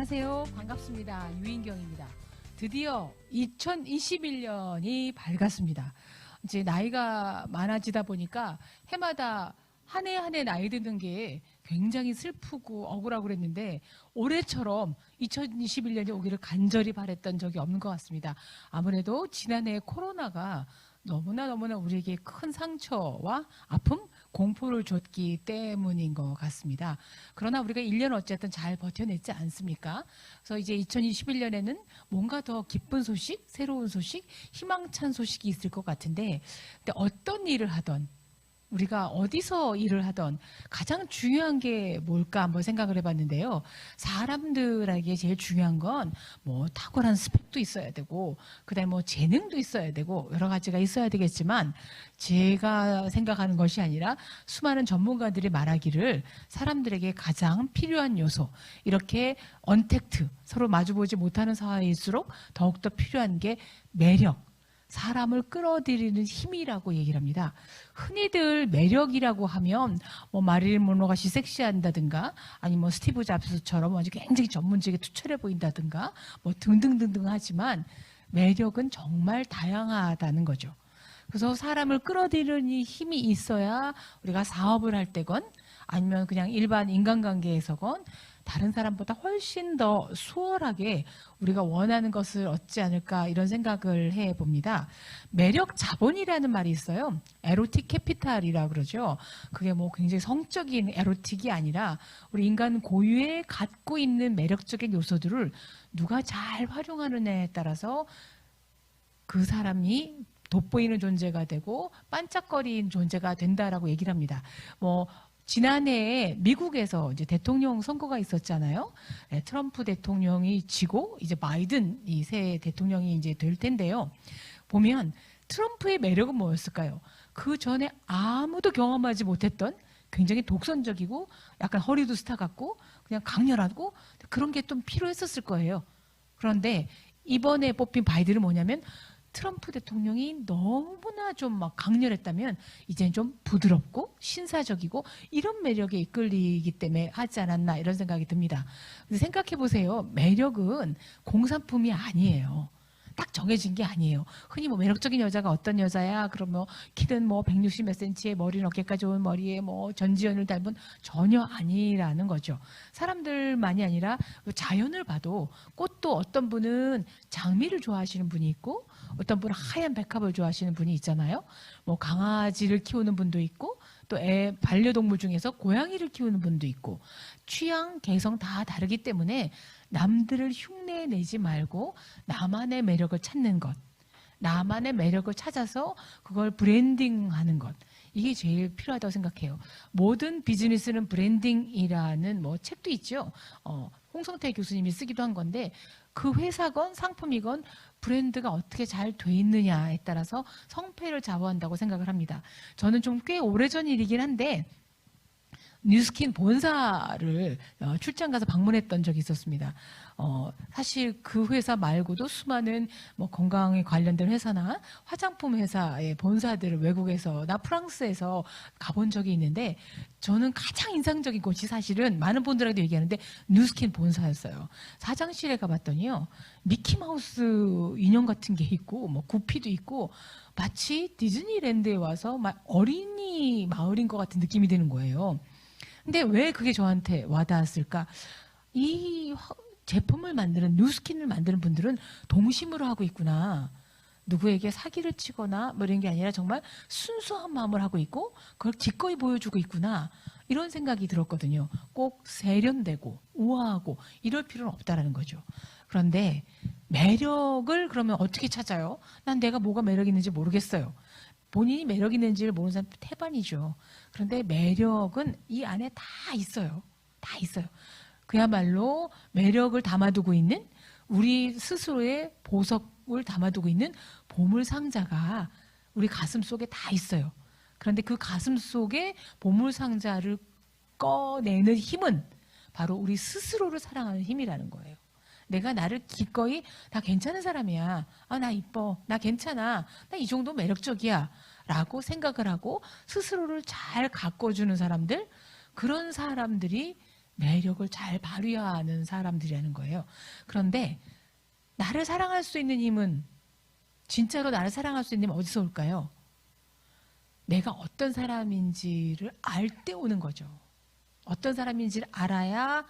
안녕하세요. 반갑습니다. 유인경입니다. 드디어 2021년이 밝았습니다. 이제 나이가 많아지다 보니까 해마다 한 해 한 해 나이 드는 게 굉장히 슬프고 억울하고 그랬는데 올해처럼 2021년이 오기를 간절히 바랬던 적이 없는 것 같습니다. 아무래도 지난해 코로나가 너무나 우리에게 큰 상처와 아픔, 공포를 줬기 때문인 것 같습니다. 그러나 우리가 1년 어쨌든 잘 버텨냈지 않습니까? 그래서 이제 2021년에는 뭔가 더 기쁜 소식, 새로운 소식, 희망찬 소식이 있을 것 같은데, 근데 어떤 일을 하던 우리가 어디서 일을 하던 가장 중요한 게 뭘까 한번 생각을 해봤는데요. 사람들에게 제일 중요한 건 뭐 탁월한 스펙도 있어야 되고, 그다음에 뭐 재능도 있어야 되고 여러 가지가 있어야 되겠지만, 제가 생각하는 것이 아니라 수많은 전문가들이 말하기를 사람들에게 가장 필요한 요소, 이렇게 언택트, 서로 마주보지 못하는 사회일수록 더욱더 필요한 게 매력, 사람을 끌어들이는 힘이라고 얘기를 합니다. 흔히들 매력이라고 하면 뭐 마릴린 monroe 같이 섹시한다든가, 아니면 뭐 스티브 잡스처럼 아주 굉장히 전문직에 투철해 보인다든가 뭐 등등등등 하지만, 매력은 정말 다양하다는 거죠. 그래서 사람을 끌어들이는 힘이 있어야 우리가 사업을 할 때건 아니면 그냥 일반 인간관계에서건 다른 사람보다 훨씬 더 수월하게 우리가 원하는 것을 얻지 않을까, 이런 생각을 해봅니다. 매력 자본이라는 말이 있어요. 에로틱 캐피탈이라고 그러죠. 그게 뭐 굉장히 성적인 에로틱이 아니라 우리 인간 고유에 갖고 있는 매력적인 요소들을 누가 잘 활용하느냐에 따라서 그 사람이 돋보이는 존재가 되고 반짝거리는 존재가 된다라고 얘기를 합니다. 뭐 지난해에 미국에서 이제 대통령 선거가 있었잖아요. 네, 트럼프 대통령이 지고 이제 바이든이 새 대통령이 이제 될 텐데요. 보면 트럼프의 매력은 뭐였을까요? 그 전에 아무도 경험하지 못했던 굉장히 독선적이고 약간 허리도 스타 같고 그냥 강렬하고 그런 게 좀 필요했었을 거예요. 그런데 이번에 뽑힌 바이든은 뭐냐면, 트럼프 대통령이 너무나 좀 막 강렬했다면 이제는 좀 부드럽고 신사적이고 이런 매력에 이끌리기 때문에 하지 않았나, 이런 생각이 듭니다. 생각해 보세요. 매력은 공산품이 아니에요. 딱 정해진 게 아니에요. 흔히 뭐 매력적인 여자가 어떤 여자야? 그러면 키는 뭐 160 몇 센치에 머리는 어깨까지 온 머리에 뭐 전지현을 닮은, 전혀 아니라는 거죠. 사람들만이 아니라 자연을 봐도 꽃도 어떤 분은 장미를 좋아하시는 분이 있고 어떤 분은 하얀 백합을 좋아하시는 분이 있잖아요. 뭐 강아지를 키우는 분도 있고 또 반려동물 중에서 고양이를 키우는 분도 있고, 취향, 개성 다 다르기 때문에 남들을 흉내내지 말고 나만의 매력을 찾는 것, 나만의 매력을 찾아서 그걸 브랜딩하는 것, 이게 제일 필요하다고 생각해요. 모든 비즈니스는 브랜딩이라는 뭐 책도 있죠. 홍성태 교수님이 쓰기도 한 건데, 그 회사건 상품이건 브랜드가 어떻게 잘 돼 있느냐에 따라서 성패를 좌우한다고 생각을 합니다. 저는 좀 꽤 오래전 일이긴 한데 뉴스킨 본사를 출장 가서 방문했던 적이 있었습니다. 사실 그 회사 말고도 수많은 뭐 건강에 관련된 회사나 화장품 회사의 본사들을 외국에서나 프랑스에서 가본 적이 있는데, 저는 가장 인상적인 곳이 사실은 많은 분들에게도 얘기하는데 뉴스킨 본사였어요. 사장실에 가봤더니요, 미키마우스 인형 같은 게 있고 뭐 구피도 있고 마치 디즈니랜드에 와서 막 어린이 마을인 것 같은 느낌이 드는 거예요. 근데 왜 그게 저한테 와닿았을까? 이 제품을 만드는, 뉴스킨을 만드는 분들은 동심으로 하고 있구나. 누구에게 사기를 치거나 뭐 이런 게 아니라 정말 순수한 마음을 하고 있고 그걸 기꺼이 보여주고 있구나, 이런 생각이 들었거든요. 꼭 세련되고 우아하고 이럴 필요는 없다라는 거죠. 그런데 매력을 그러면 어떻게 찾아요? 난 내가 뭐가 매력 있는지 모르겠어요. 본인이 매력 있는지를 모르는 사람 태반이죠. 그런데 매력은 이 안에 다 있어요. 다 있어요. 그야말로 매력을 담아두고 있는, 우리 스스로의 보석을 담아두고 있는 보물상자가 우리 가슴 속에 다 있어요. 그런데 그 가슴 속에 보물상자를 꺼내는 힘은 바로 우리 스스로를 사랑하는 힘이라는 거예요. 내가 나를 기꺼이 나 괜찮은 사람이야, 나 이뻐, 나 괜찮아, 나 이 정도 매력적이야 라고 생각을 하고 스스로를 잘 가꿔주는 사람들, 그런 사람들이 매력을 잘 발휘하는 사람들이라는 거예요. 그런데 나를 사랑할 수 있는 힘은, 진짜로 나를 사랑할 수 있는 힘은 어디서 올까요? 내가 어떤 사람인지를 알 때 오는 거죠. 어떤 사람인지를 알아야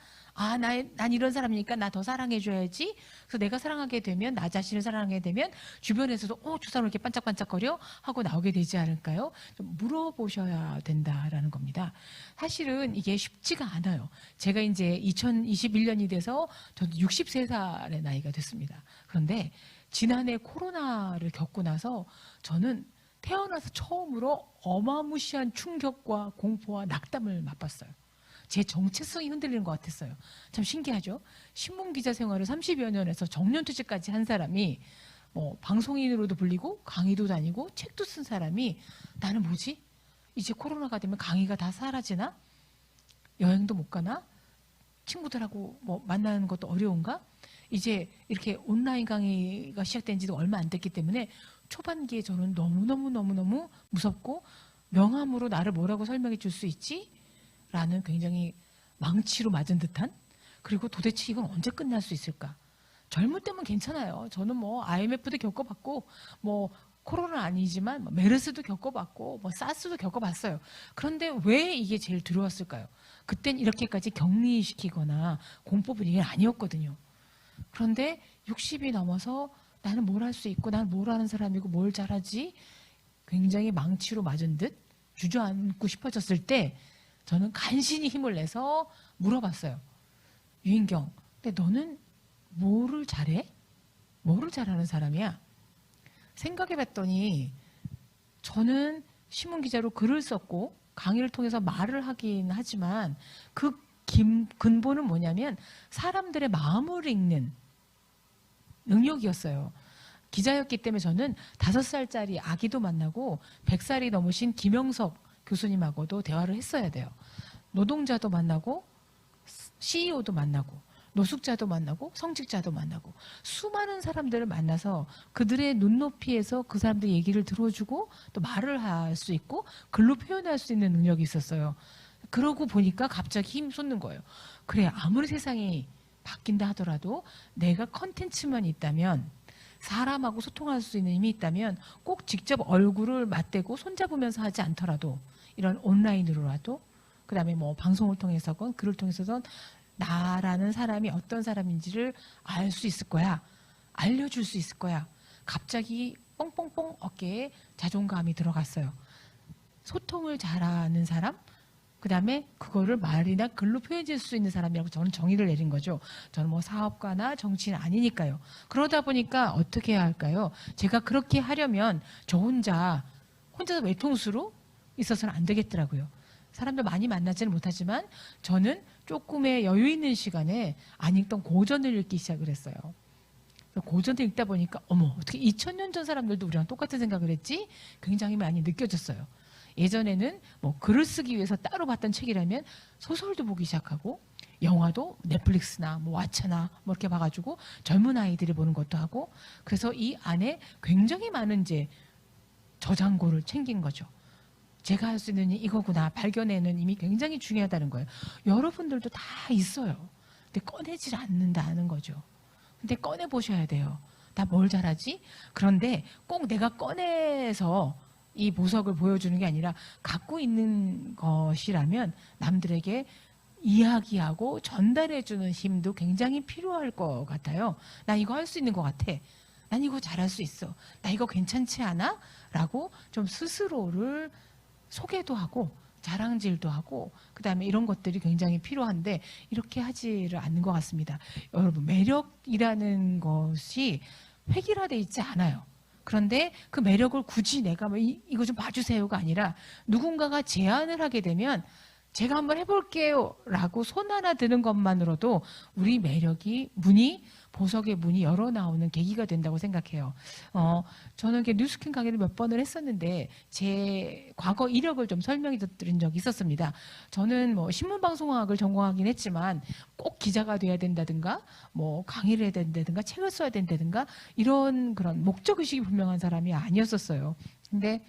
난 이런 사람이니까 나 더 사랑해줘야지. 그래서 내가 사랑하게 되면, 나 자신을 사랑하게 되면 주변에서도 저 사람 이렇게 반짝반짝거려 하고 나오게 되지 않을까요? 좀 물어보셔야 된다라는 겁니다. 사실은 이게 쉽지가 않아요. 제가 이제 2021년이 돼서 저도 63살의 나이가 됐습니다. 그런데 지난해 코로나를 겪고 나서 저는 태어나서 처음으로 어마무시한 충격과 공포와 낙담을 맛봤어요. 제 정체성이 흔들리는 것 같았어요. 참 신기하죠? 신문기자 생활을 30여 년에서 정년퇴직까지 한 사람이 방송인으로도 불리고 강의도 다니고 책도 쓴 사람이, 나는 뭐지? 이제 코로나가 되면 강의가 다 사라지나? 여행도 못 가나? 친구들하고 만나는 것도 어려운가? 이제 이렇게 온라인 강의가 시작된 지도 얼마 안 됐기 때문에 초반기에 저는 너무너무 무섭고, 명함으로 나를 뭐라고 설명해 줄 수 있지? 라는 굉장히 망치로 맞은 듯한, 그리고 도대체 이건 언제 끝날 수 있을까? 젊을 때면 괜찮아요. 저는 IMF도 겪어봤고, 코로나 아니지만 메르스도 겪어봤고, 사스도 겪어봤어요. 그런데 왜 이게 제일 두려웠을까요? 그땐 이렇게까지 격리시키거나 공포 분위기는 아니었거든요. 그런데 60이 넘어서 나는 뭘 할 수 있고, 나는 뭘 하는 사람이고, 뭘 잘하지? 굉장히 망치로 맞은 듯 주저앉고 싶어졌을 때 저는 간신히 힘을 내서 물어봤어요. 유인경, 근데 너는 뭐를 잘해? 뭐를 잘하는 사람이야? 생각해봤더니 저는 신문기자로 글을 썼고 강의를 통해서 말을 하긴 하지만 그 근본은 뭐냐면 사람들의 마음을 읽는 능력이었어요. 기자였기 때문에 저는 5살짜리 아기도 만나고 100살이 넘으신 김영석 교수님하고도 대화를 했어야 돼요. 노동자도 만나고 CEO도 만나고 노숙자도 만나고 성직자도 만나고 수많은 사람들을 만나서 그들의 눈높이에서 그 사람들 얘기를 들어주고 또 말을 할 수 있고 글로 표현할 수 있는 능력이 있었어요. 그러고 보니까 갑자기 힘 솟는 거예요. 그래, 아무리 세상이 바뀐다 하더라도 내가 컨텐츠만 있다면, 사람하고 소통할 수 있는 힘이 있다면 꼭 직접 얼굴을 맞대고 손잡으면서 하지 않더라도 이런 온라인으로라도, 그 다음에 방송을 통해서건 글을 통해서건 나라는 사람이 어떤 사람인지를 알 수 있을 거야. 알려줄 수 있을 거야. 갑자기 뻥뻥뻥 어깨에 자존감이 들어갔어요. 소통을 잘하는 사람, 그 다음에 그거를 말이나 글로 표현할 수 있는 사람이라고 저는 정의를 내린 거죠. 저는 사업가나 정치인 아니니까요. 그러다 보니까 어떻게 해야 할까요? 제가 그렇게 하려면 저 혼자서 외통수로 있어서는 안 되겠더라고요. 사람들 많이 만나지는 못하지만 저는 조금의 여유 있는 시간에 안 읽던 고전을 읽기 시작을 했어요. 고전을 읽다 보니까 어떻게 2000년 전 사람들도 우리랑 똑같은 생각을 했지? 굉장히 많이 느껴졌어요. 예전에는 글을 쓰기 위해서 따로 봤던 책이라면 소설도 보기 시작하고, 영화도 넷플릭스나 왓챠나 이렇게 봐가지고 젊은 아이들이 보는 것도 하고, 그래서 이 안에 굉장히 많은 이제 저장고를 챙긴 거죠. 제가 할 수 있는 이거구나 발견에는 이미 굉장히 중요하다는 거예요. 여러분들도 다 있어요. 근데 꺼내질 않는다는 거죠. 근데 꺼내 보셔야 돼요. 나 뭘 잘하지? 그런데 꼭 내가 꺼내서 이 보석을 보여주는 게 아니라 갖고 있는 것이라면 남들에게 이야기하고 전달해주는 힘도 굉장히 필요할 것 같아요. 나 이거 할 수 있는 것 같아. 난 이거 잘할 수 있어. 나 이거 괜찮지 않아? 라고 좀 스스로를 소개도 하고 자랑질도 하고, 그 다음에 이런 것들이 굉장히 필요한데 이렇게 하지를 않는 것 같습니다. 여러분, 매력이라는 것이 획일화되어 있지 않아요. 그런데 그 매력을 굳이 내가 이거 좀 봐주세요가 아니라 누군가가 제안을 하게 되면 제가 한번 해볼게요 라고 손 하나 드는 것만으로도 우리 매력이 보석의 문이 열어 나오는 계기가 된다고 생각해요. 저는 이렇게 뉴스킨 강의를 몇 번을 했었는데 제 과거 이력을 좀 설명해 드린 적이 있었습니다. 저는 신문방송학을 전공하긴 했지만 꼭 기자가 돼야 된다든가 강의를 해야 된다든가 책을 써야 된다든가 이런 그런 목적의식이 분명한 사람이 아니었었어요. 근데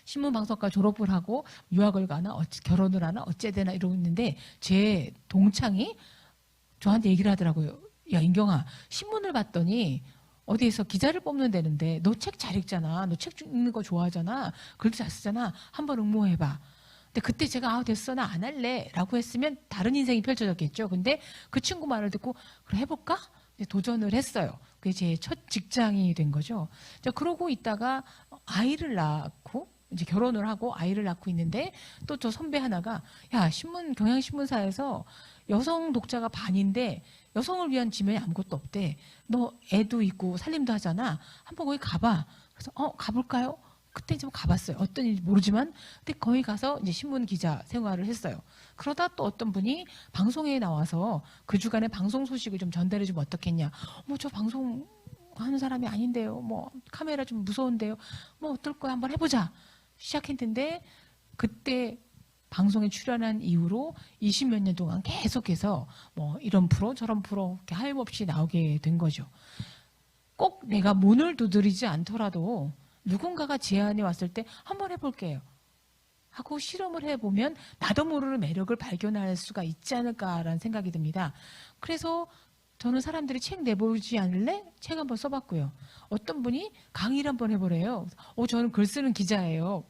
신문방송과 졸업을 하고 유학을 가나 결혼을 하나 어째되나 이러고 있는데 제 동창이 저한테 얘기를 하더라고요. 야, 인경아, 신문을 봤더니 어디에서 기자를 뽑는 데는데 너 책 잘 읽잖아. 너 책 읽는 거 좋아하잖아. 글도 잘 쓰잖아. 한번 응모해봐. 근데 그때 제가 됐어, 나 안 할래 라고 했으면 다른 인생이 펼쳐졌겠죠. 근데 그 친구 말을 듣고 그래 해볼까? 도전을 했어요. 그게 제 첫 직장이 된 거죠. 그러고 있다가 아이를 낳고 이제 결혼을 하고 아이를 낳고 있는데 또 저 선배 하나가 야, 경향신문사에서 여성 독자가 반인데 여성을 위한 지면이 아무것도 없대. 너 애도 있고 살림도 하잖아. 한번 거기 가봐. 그래서 가볼까요? 그때 좀 가봤어요. 어떤 일인지 모르지만 근데 거기 가서 이제 신문 기자 생활을 했어요. 그러다 또 어떤 분이 방송에 나와서 그 주간에 방송 소식을 좀 전달해 주면 어떻겠냐. 저 방송 하는 사람이 아닌데요. 카메라 좀 무서운데요. 어떨 거야 한번 해보자. 시작했는데 그때 방송에 출연한 이후로 20몇 년 동안 계속해서 이런 프로 저런 프로 이렇게 하염없이 나오게 된 거죠. 꼭 내가 문을 두드리지 않더라도 누군가가 제안이 왔을 때 한번 해볼게요 하고 실험을 해보면 나도 모르는 매력을 발견할 수가 있지 않을까라는 생각이 듭니다. 그래서 저는 사람들이 책 내보지 않을래? 책 한번 써봤고요. 어떤 분이 강의를 한번 해보래요. 저는 글 쓰는 기자예요.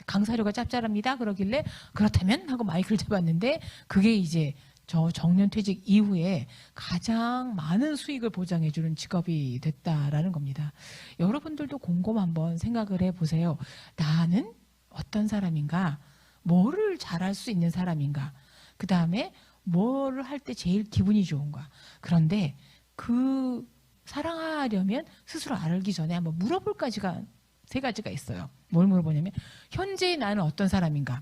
강사료가 짭짤합니다. 그러길래 그렇다면 하고 마이크를 잡았는데 그게 이제 저 정년퇴직 이후에 가장 많은 수익을 보장해주는 직업이 됐다라는 겁니다. 여러분들도 곰곰 한번 생각을 해보세요. 나는 어떤 사람인가? 뭐를 잘할 수 있는 사람인가? 그 다음에 뭐를 할 때 제일 기분이 좋은가? 그런데 그 사랑하려면 스스로 알기 전에 한번 물어볼 가지가 3가지가 있어요. 뭘 물어보냐면 현재의 나는 어떤 사람인가?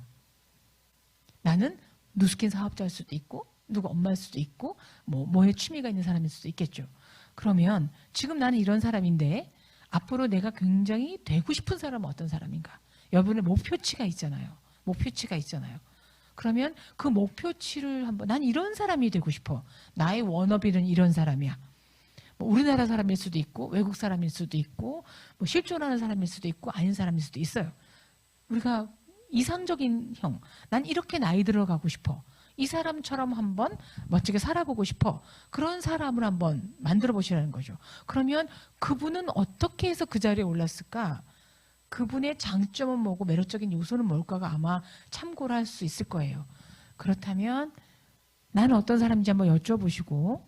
나는 누스킨 사업자일 수도 있고 누구 엄마일 수도 있고 뭐에 취미가 있는 사람일 수도 있겠죠. 그러면 지금 나는 이런 사람인데 앞으로 내가 굉장히 되고 싶은 사람은 어떤 사람인가? 여러분의 목표치가 있잖아요. 목표치가 있잖아요. 그러면 그 목표치를 한번 난 이런 사람이 되고 싶어. 나의 워너비는 이런 사람이야. 우리나라 사람일 수도 있고 외국 사람일 수도 있고 실존하는 사람일 수도 있고 아닌 사람일 수도 있어요. 우리가 이상적인 형, 난 이렇게 나이 들어가고 싶어. 이 사람처럼 한번 멋지게 살아보고 싶어. 그런 사람을 한번 만들어 보시라는 거죠. 그러면 그분은 어떻게 해서 그 자리에 올랐을까? 그분의 장점은 뭐고 매력적인 요소는 뭘까가 아마 참고를 할 수 있을 거예요. 그렇다면 나는 어떤 사람인지 한번 여쭤보시고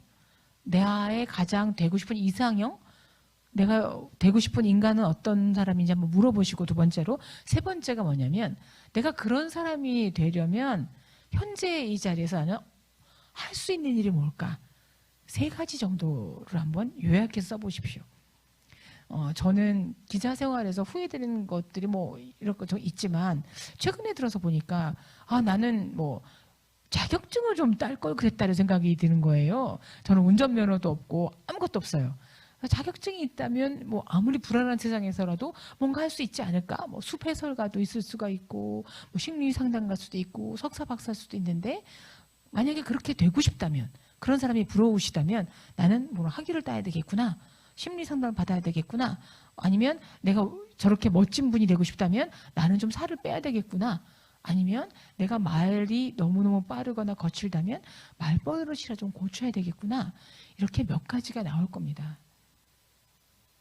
나의 가장 되고 싶은 이상형, 내가 되고 싶은 인간은 어떤 사람인지 한번 물어보시고 두 번째로, 세 번째가 뭐냐면 내가 그런 사람이 되려면 현재 이 자리에서 나는 할 수 있는 일이 뭘까? 3가지 정도를 한번 요약해서 써보십시오. 저는 기자 생활에서 후회되는 것들이 이런 거 좀 있지만 최근에 들어서 보니까 나는 자격증을 좀 딸 걸 그랬다는 생각이 드는 거예요. 저는 운전면허도 없고 아무것도 없어요. 자격증이 있다면 아무리 불안한 세상에서라도 뭔가 할 수 있지 않을까? 숲 해설가도 있을 수가 있고 심리 상담가일 수도 있고 석사 박사일 수도 있는데 만약에 그렇게 되고 싶다면 그런 사람이 부러우시다면 나는 학위를 따야 되겠구나. 심리 상담을 받아야 되겠구나. 아니면 내가 저렇게 멋진 분이 되고 싶다면 나는 좀 살을 빼야 되겠구나. 아니면 내가 말이 너무너무 빠르거나 거칠다면 말버릇이라 좀 고쳐야 되겠구나. 이렇게 몇 가지가 나올 겁니다.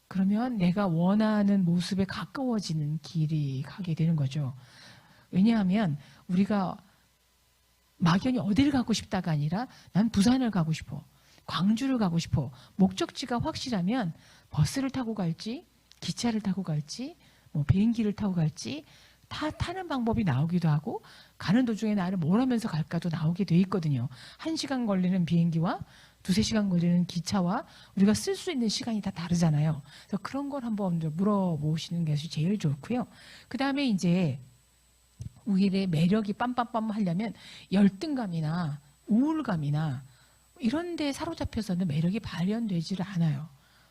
그러면 내가 원하는 모습에 가까워지는 길이 가게 되는 거죠. 왜냐하면 우리가 막연히 어디를 가고 싶다가 아니라 난 부산을 가고 싶어. 광주를 가고 싶어. 목적지가 확실하면 버스를 타고 갈지 기차를 타고 갈지 비행기를 타고 갈지 다 타는 방법이 나오기도 하고 가는 도중에 나를 뭘 하면서 갈까도 나오게 돼 있거든요. 1시간 걸리는 비행기와 2~3시간 걸리는 기차와 우리가 쓸 수 있는 시간이 다 다르잖아요. 그래서 그런 걸 한번 물어보시는 것이 제일 좋고요. 그 다음에 이제 우리의 매력이 빰빰빰 하려면 열등감이나 우울감이나 이런 데 사로잡혀서는 매력이 발현되지를 않아요.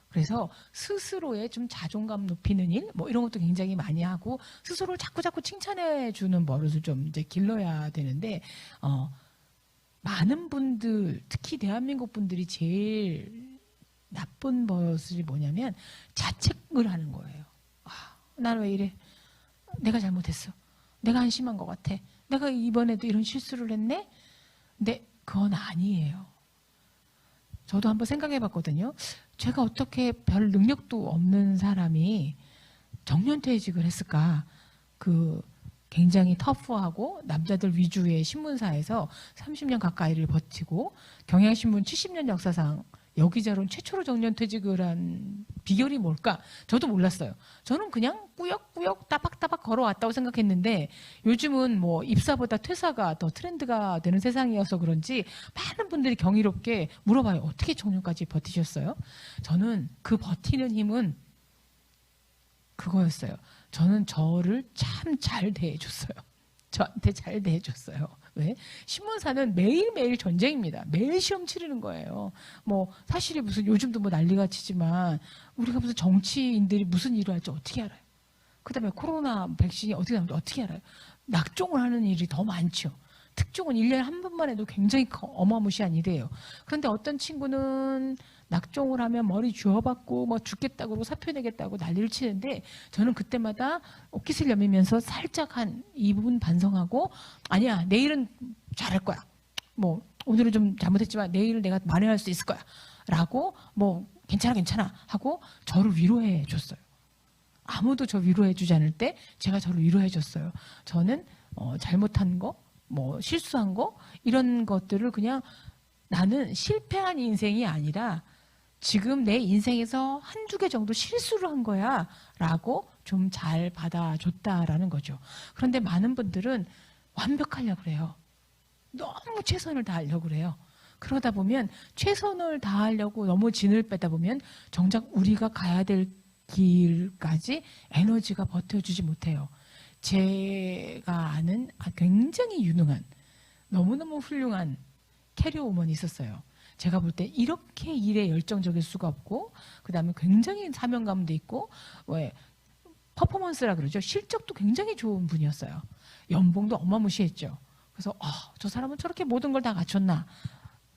그래서 스스로의 좀 자존감 높이는 일, 이런 것도 굉장히 많이 하고 스스로를 자꾸 칭찬해 주는 버릇을 좀 이제 길러야 되는데, 많은 분들, 특히 대한민국 분들이 제일 나쁜 버릇이 뭐냐면 자책을 하는 거예요. 나는 왜 이래? 내가 잘못했어. 내가 한심한 것 같아. 내가 이번에도 이런 실수를 했네? 근데 그건 아니에요. 저도 한번 생각해 봤거든요. 제가 어떻게 별 능력도 없는 사람이 정년퇴직을 했을까? 굉장히 터프하고 남자들 위주의 신문사에서 30년 가까이를 버티고 경향신문 70년 역사상 여기저런 최초로 정년퇴직을 한 비결이 뭘까? 저도 몰랐어요. 저는 그냥 꾸역꾸역 따박따박 걸어왔다고 생각했는데 요즘은 뭐 입사보다 퇴사가 더 트렌드가 되는 세상이어서 그런지 많은 분들이 경이롭게 물어봐요. 어떻게 정년까지 버티셨어요? 저는 그 버티는 힘은 그거였어요. 저는 저를 참 잘 대해줬어요. 저한테 잘 대해줬어요. 왜? 신문사는 매일매일 전쟁입니다. 매일 시험 치르는 거예요. 뭐 사실이 무슨 요즘도 뭐 난리가 치지만 우리가 무슨 정치인들이 무슨 일을 할지 어떻게 알아요? 그다음에 코로나 백신이 어떻게 나오는지 어떻게 알아요? 낙종을 하는 일이 더 많죠. 특종은 1년에 한 번만 해도 굉장히 어마무시한 일이에요. 그런데 어떤 친구는 낙종을 하면 머리 쥐어박고 뭐 죽겠다고 그러고 사표 내겠다고 난리를 치는데 저는 그때마다 옷깃을 여미면서 살짝 한 2분 반성하고 아니야 내일은 잘할 거야. 뭐 오늘은 좀 잘못했지만 내일은 내가 만회할 수 있을 거야. 라고 뭐 괜찮아 하고 저를 위로해 줬어요. 아무도 저 위로해 주지 않을 때 제가 저를 위로해 줬어요. 저는 잘못한 거 뭐 실수한 거 이런 것들을 그냥 나는 실패한 인생이 아니라 지금 내 인생에서 한두 개 정도 실수를 한 거야 라고 좀 잘 받아줬다라는 거죠. 그런데 많은 분들은 완벽하려고 그래요. 너무 최선을 다하려고 그래요. 그러다 보면 최선을 다하려고 너무 진을 빼다 보면 정작 우리가 가야 될 길까지 에너지가 버텨주지 못해요. 제가 아는 굉장히 유능한 너무너무 훌륭한 캐리어우먼이 있었어요. 제가 볼 때 이렇게 일에 열정적일 수가 없고 그 다음에 굉장히 사명감도 있고 왜 퍼포먼스라 그러죠. 실적도 굉장히 좋은 분이었어요. 연봉도 어마무시했죠. 그래서 저 사람은 저렇게 모든 걸 다 갖췄나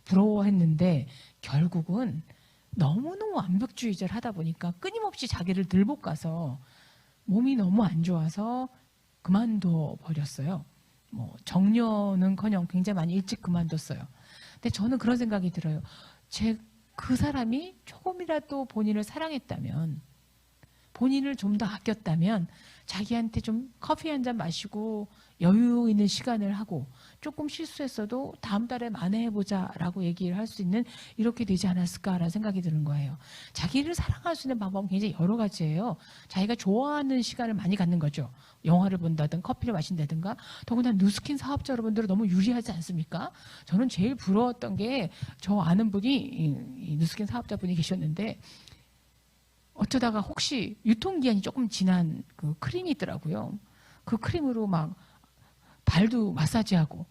부러워했는데 결국은 너무너무 완벽주의자를 하다 보니까 끊임없이 자기를 들볶아서 몸이 너무 안 좋아서 그만둬 버렸어요. 뭐 정년은커녕 굉장히 많이 일찍 그만뒀어요. 근데 저는 그런 생각이 들어요. 그 사람이 조금이라도 본인을 사랑했다면, 본인을 좀 더 아꼈다면 자기한테 좀 커피 한 잔 마시고 여유 있는 시간을 하고 조금 실수했어도 다음 달에 만회해보자 라고 얘기를 할 수 있는 이렇게 되지 않았을까라는 생각이 드는 거예요. 자기를 사랑할 수 있는 방법은 굉장히 여러 가지예요. 자기가 좋아하는 시간을 많이 갖는 거죠. 영화를 본다든 커피를 마신다든가. 더구나 누스킨 사업자 여러분들은 너무 유리하지 않습니까? 저는 제일 부러웠던 게 저 아는 분이 이 누스킨 사업자분이 계셨는데 어쩌다가 혹시 유통기한이 조금 지난 그 크림이 있더라고요. 그 크림으로 막 발도 마사지하고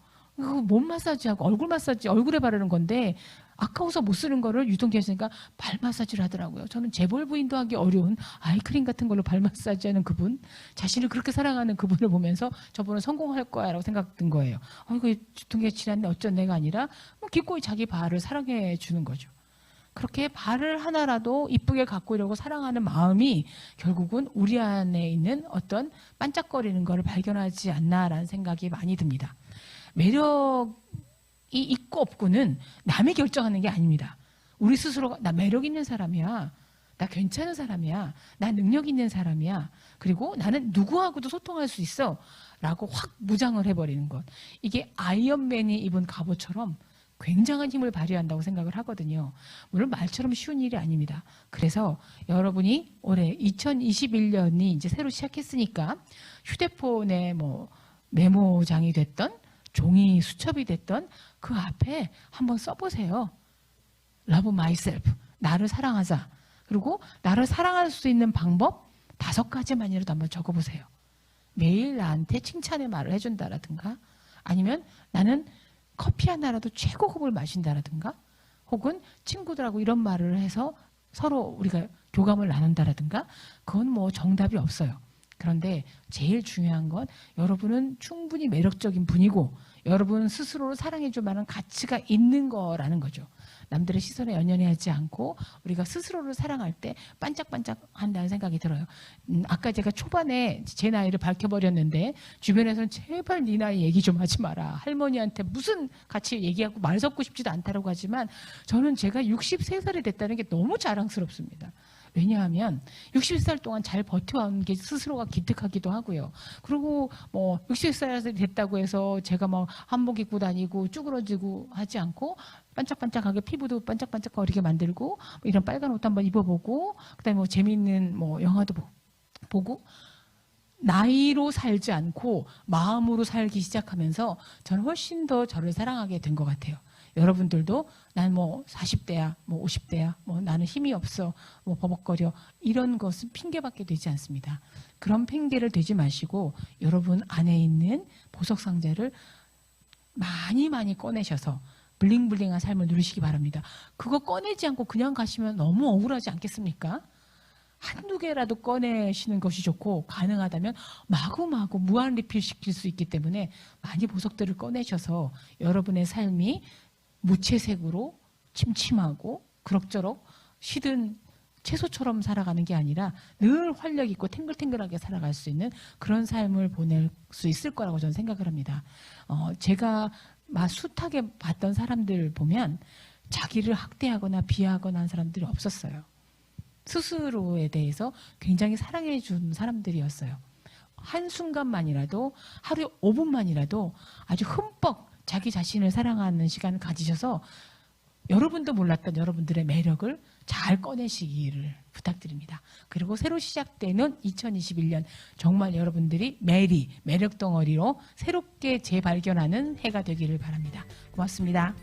몸 마사지하고 얼굴 마사지 얼굴에 바르는 건데 아까워서 못 쓰는 거를 유통기한 있으니까 발 마사지를 하더라고요. 저는 재벌 부인도 하기 어려운 아이크림 같은 걸로 발 마사지하는 그분, 자신을 그렇게 사랑하는 그분을 보면서 저분은 성공할 거야 라고 생각 든 거예요. 이거 유통기한 지났네 어쩐 내가 아니라 기꺼이 자기 발을 사랑해 주는 거죠. 그렇게 발을 하나라도 이쁘게 갖고 이러고 사랑하는 마음이 결국은 우리 안에 있는 어떤 반짝거리는 것을 발견하지 않나라는 생각이 많이 듭니다. 매력이 있고 없고는 남이 결정하는 게 아닙니다. 우리 스스로가 나 매력 있는 사람이야. 나 괜찮은 사람이야. 나 능력 있는 사람이야. 그리고 나는 누구하고도 소통할 수 있어. 라고 확 무장을 해버리는 것. 이게 아이언맨이 입은 갑옷처럼 굉장한 힘을 발휘한다고 생각을 하거든요. 물론 말처럼 쉬운 일이 아닙니다. 그래서 여러분이 올해 2021년이 이제 새로 시작했으니까 휴대폰에 뭐 메모장이 됐던 종이 수첩이 됐던 그 앞에 한번 써보세요. Love myself. 나를 사랑하자. 그리고 나를 사랑할 수 있는 방법 5가지만이라도 한번 적어보세요. 매일 나한테 칭찬의 말을 해준다라든가 아니면 나는 커피 하나라도 최고급을 마신다라든가 혹은 친구들하고 이런 말을 해서 서로 우리가 교감을 나눈다라든가 그건 뭐 정답이 없어요. 그런데 제일 중요한 건 여러분은 충분히 매력적인 분이고 여러분 스스로를 사랑해줄 만한 가치가 있는 거라는 거죠. 남들의 시선에 연연하지 않고 우리가 스스로를 사랑할 때 반짝반짝한다는 생각이 들어요. 아까 제가 초반에 제 나이를 밝혀버렸는데 주변에서는 제발 네 나이 얘기 좀 하지 마라. 할머니한테 무슨 같이 얘기하고 말 섞고 싶지도 않다라고 하지만 저는 제가 63살이 됐다는 게 너무 자랑스럽습니다. 왜냐하면 60살 동안 잘 버텨온 게 스스로가 기특하기도 하고요. 그리고 뭐 60살이 됐다고 해서 제가 뭐 한복 입고 다니고 쭈그러지고 하지 않고 반짝반짝하게 피부도 반짝반짝거리게 만들고 뭐 이런 빨간 옷 한번 입어보고 그다음에 뭐 재미있는 뭐 영화도 보고 나이로 살지 않고 마음으로 살기 시작하면서 저는 훨씬 더 저를 사랑하게 된 것 같아요. 여러분들도 난 뭐 40대야, 뭐 50대야, 뭐 나는 힘이 없어, 뭐 버벅거려 이런 것은 핑계밖에 되지 않습니다. 그런 핑계를 대지 마시고 여러분 안에 있는 보석 상자를 많이 꺼내셔서 블링블링한 삶을 누리시기 바랍니다. 그거 꺼내지 않고 그냥 가시면 너무 억울하지 않겠습니까? 한두 개라도 꺼내시는 것이 좋고 가능하다면 마구마구 무한 리필시킬 수 있기 때문에 많이 보석들을 꺼내셔서 여러분의 삶이 무채색으로 침침하고 그럭저럭 시든 채소처럼 살아가는 게 아니라 늘 활력 있고 탱글탱글하게 살아갈 수 있는 그런 삶을 보낼 수 있을 거라고 저는 생각을 합니다. 제가 숱하게 봤던 사람들 보면 자기를 학대하거나 비하하거나 한 사람들이 없었어요. 스스로에 대해서 굉장히 사랑해 준 사람들이었어요. 한순간만이라도 하루에 5분만이라도 아주 흠뻑 자기 자신을 사랑하는 시간을 가지셔서 여러분도 몰랐던 여러분들의 매력을 잘 꺼내시기를 부탁드립니다. 그리고 새로 시작되는 2021년 정말 여러분들이 매력 덩어리로 새롭게 재발견하는 해가 되기를 바랍니다. 고맙습니다.